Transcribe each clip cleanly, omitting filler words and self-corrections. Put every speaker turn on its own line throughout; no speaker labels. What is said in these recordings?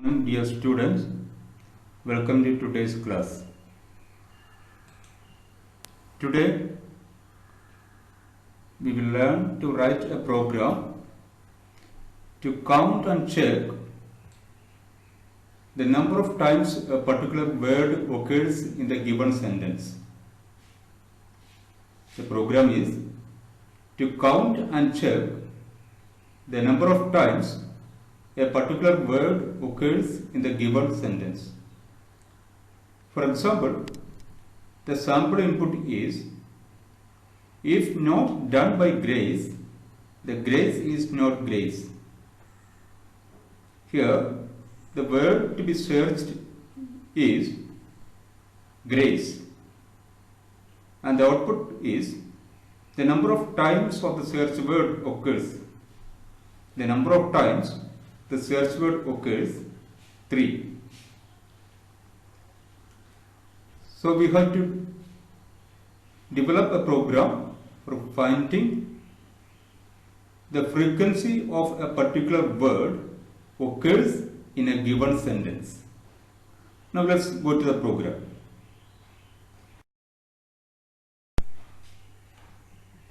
Morning, dear students, welcome to today's class. Today we will learn to write a program to count and check the number of times a particular word occurs in the given sentence. The program is to count and check the number of times a particular word occurs in the given sentence. For example, the sample input is, if not done by grace, the grace is not grace. Here, the word to be searched is grace, and the output is the number of times of the search word occurs. The number of times the search word occurs 3. So we have to develop a program for finding the frequency of a particular word occurs in a given sentence. Now let's go to the program.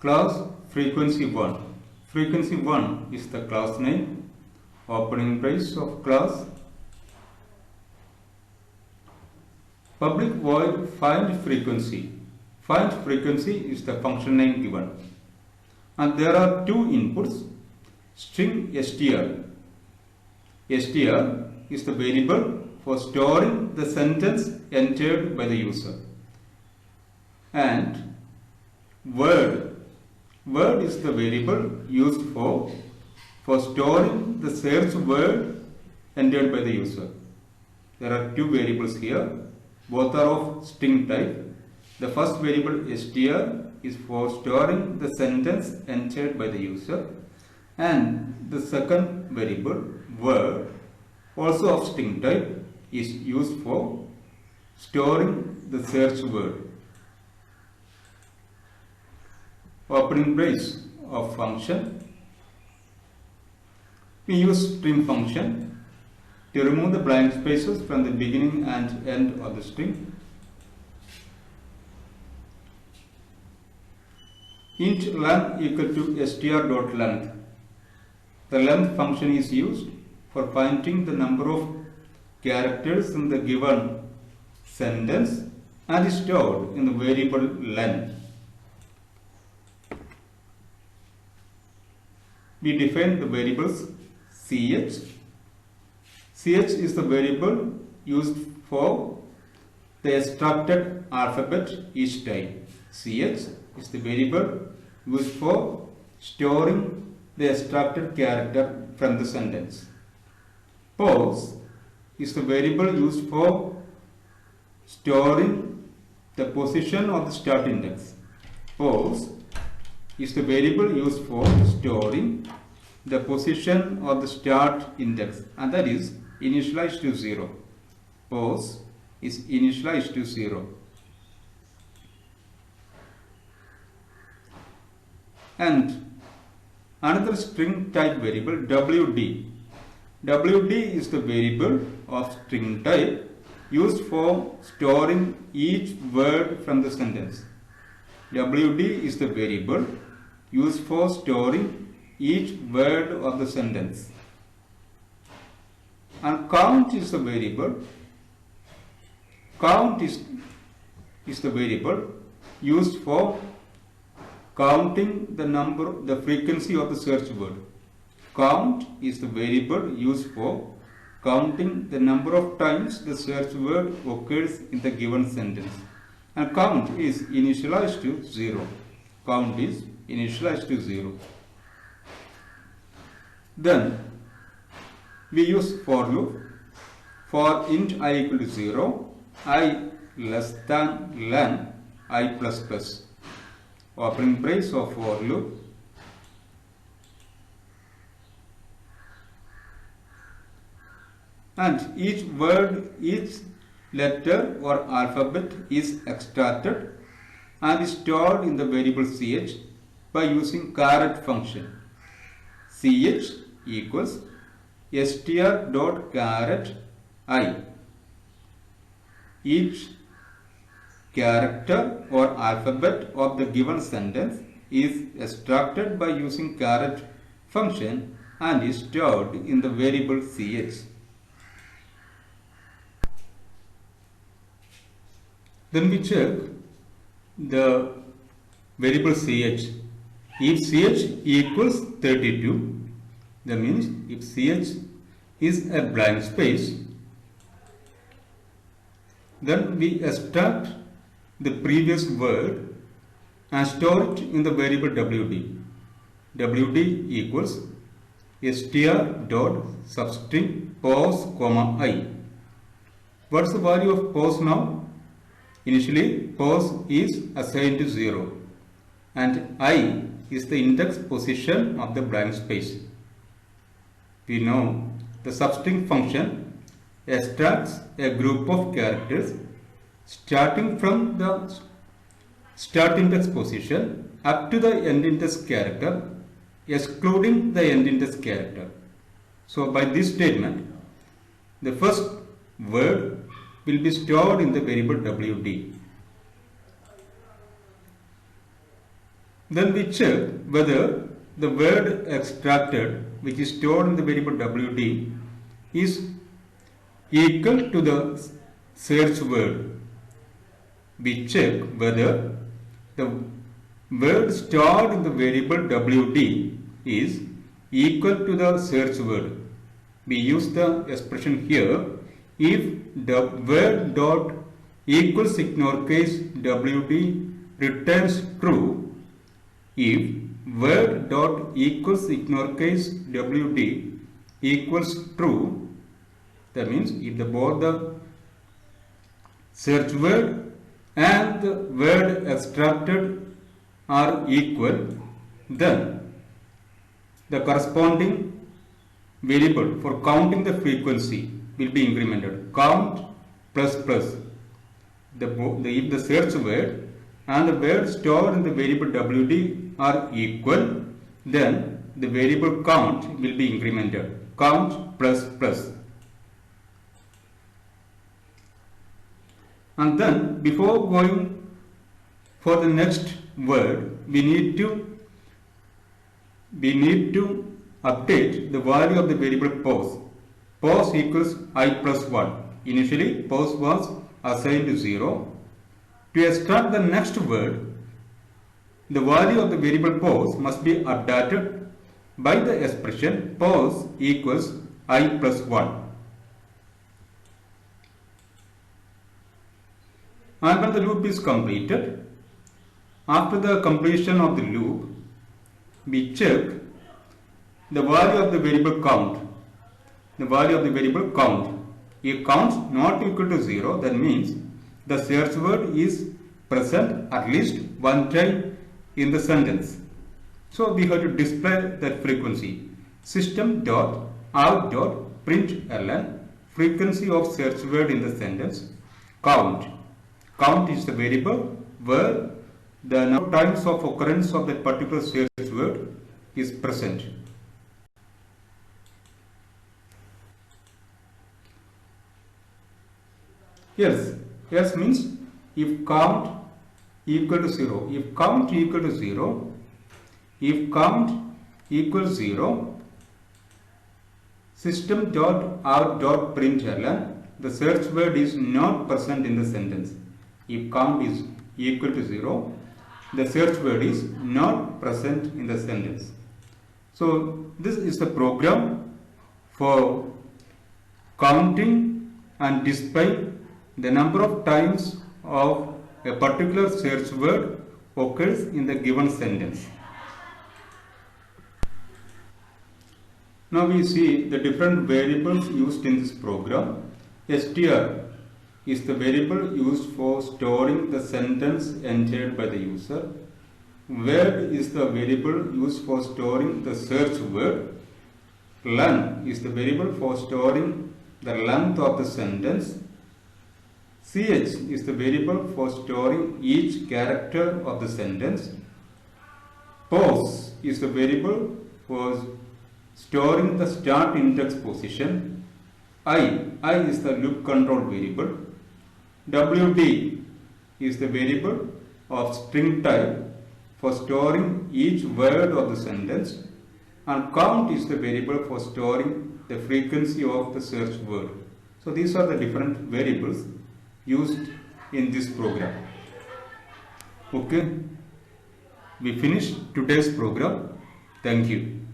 Class frequency 1. Frequency 1 is the class name. Opening brace of class. Public void find frequency. Find frequency is the function name given. And there are two inputs, string str. Str is the variable for storing the sentence entered by the user. And word. Word is the variable used for storing the search word entered by the user. There are two variables here. Both are of string type. The first variable str is for storing the sentence entered by the user, and the second variable word, also of string type, is used for storing the search word. Opening brace of function. We use string function to remove the blank spaces from the beginning and end of the string. Int length equal to str.length. The length function is used for finding the number of characters in the given sentence and is stored in the variable length. We define the variables ch. Ch is the variable used for the extracted alphabet each time. Ch is the variable used for storing the extracted character from the sentence. Pose is the variable used for storing the position of the start index. Pose is the variable used for storing the position of the start index, and that is initialized to 0. Pose is initialized to 0. And another string type variable wd. Wd is the variable of string type used for storing each word from the sentence. Wd is the variable used for storing each word of the sentence. And count is the variable. Count is the variable used for counting the frequency of the search word. Count is the variable used for counting the number of times the search word occurs in the given sentence. And count is initialized to 0. Count is initialized to 0. Then we use for loop. For int I equal to 0, I less than len I plus plus. Opening brace of for loop. And each word, each letter or alphabet is extracted and is stored in the variable ch by using caret function. Ch equals str.caret_i. Each character or alphabet of the given sentence is extracted by using caret function and is stored in the variable ch. Then we check the variable ch. If ch equals 32, that means if ch is a blank space, then we extract the previous word and store it in the variable wd. Wd equals str.substring pos, I. What's the value of pos now? Initially pos is assigned to 0 and I is the index position of the blank space. We know the substring function extracts a group of characters starting from the start index position up to the end index character, excluding the end index character. So by this statement, the first word will be stored in the variable wd. Then we check whether the word extracted, which is stored in the variable wd, is equal to the search word. We check whether the word stored in the variable wd is equal to the search word. We use the expression here: if the word dot equals ignore case wd returns true, if word dot equals ignore case wd equals true, that means if both the search word and the word extracted are equal, then the corresponding variable for counting the frequency will be incremented. Count plus plus. If the search word and the word stored in the variable wd are equal, then the variable count will be incremented. Count plus plus. And then before going for the next word, we need to update the value of the variable pos. Pos equals I plus 1. Initially pos was assigned to 0. To extract the next word, the value of the variable pos must be updated by the expression pos equals I plus 1. And when the loop is completed, after the completion of the loop, we check the value of the variable count. The value of the variable count. If count not equal to 0, that means the search word is present at least one time in the sentence. So we have to display that frequency. System.out.println frequency of search word in the sentence count. Count is the variable where the number of times of occurrence of that particular search word is present. Yes means if count equal to 0. If count equal to 0, if count equals 0, system.out.println the search word is not present in the sentence. If count is equal to 0, the search word is not present in the sentence. So this is the program for counting and displaying the number of times of a particular search word occurs in the given sentence. Now we see the different variables used in this program. str is the variable used for storing the sentence entered by the user. Word is the variable used for storing the search word. Len is the variable for storing the length of the sentence. Ch is the variable for storing each character of the sentence. Pos is the variable for storing the start index position. I is the loop control variable. WD is the variable of string type for storing each word of the sentence, and count is the variable for storing the frequency of the search word. So these are the different variables used in this program. Okay, we finished today's program. Thank you.